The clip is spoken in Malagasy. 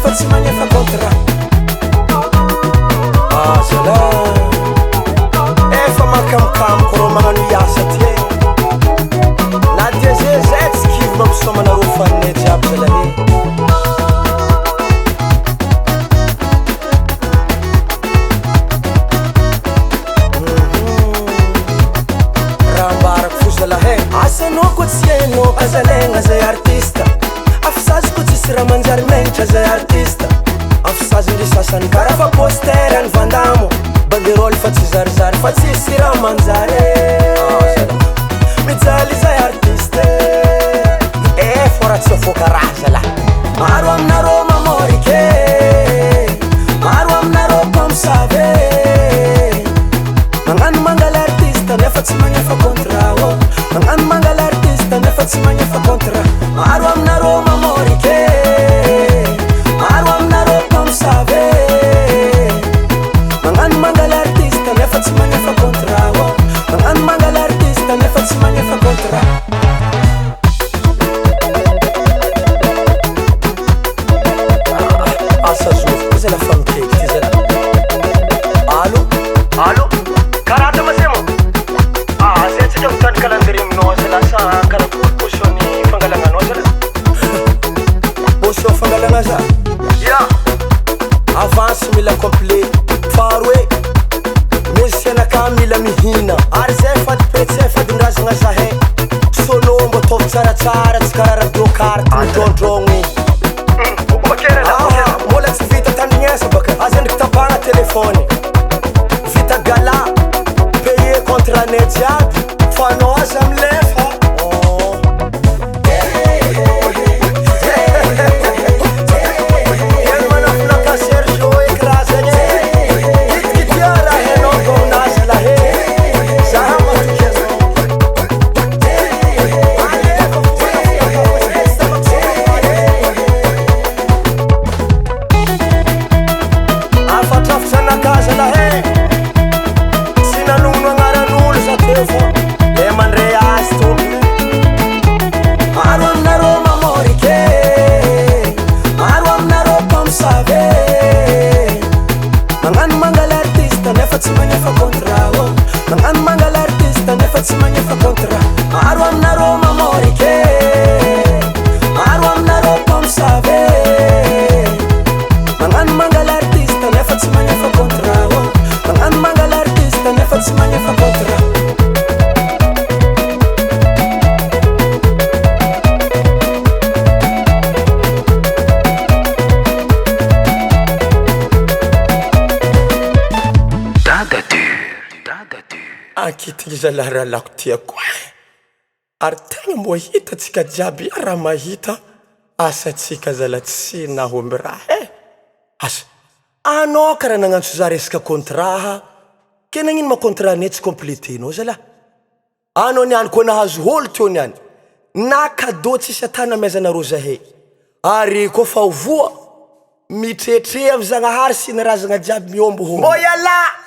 nefa tsy magnefa contrat. Zala efa makamkamoko rô magnano iasa ty na dia zay tsy kivy mampisomanarô faninay jiaby zala raha ambarako fo zala asanao koa tsy hainao azalegna zay artista afisazy koa tsisy raha manjary menitra zay artista afisazy ndry sasany karaha fa poster any vandamo banderole fa tsy zarizary fa tsisy raha manjary mijaly zay artiste fora tsy afôka raha zala maro aminarô mamorike maro aminarô mpamosavy magnano mangala artiste nefa tsy magnefa contrat magnano mangala artiste nefa tsy magnefa contrat maro aminarô mamorike maro aminarô mpamosavy magnano mangala artiste nefa tsy magnefa contrat magnano mangala artiste nefa tsy magnefa contrat. Asa zovy koa zala famikeky ty zala. Allo karata mazemo zay tsika mitandry calendrier aminao zala sa karakory positionny fangalagnanao zala position fangalagna za avance mila complet faroe mesianaka mila mihina ary zay fady petsy fadindrazagna zahay solo mbo ataovy tsaratsara tsy karaha radio carte midrondrogny mbola tsy vita tandrignesa baka azy andriky tapagna telefony vita gala paye contratnay jiaby fa anao aza milefa akitiky zala raha lako tiako ary tegna mbo hitatsika jiaby raha mahita asatsika zala tsy nahomby raha asa anao karaha nagnantso za resaka contrat ke nagnino ma contrat nay tsy completenao zala anao niany koa nahazo olo teo niany na cadeau tsisy atana maizanareo zahay ary koa fa ovoa mitretre amy zagnahary sy narazagna jiaby miombohombo mbo iala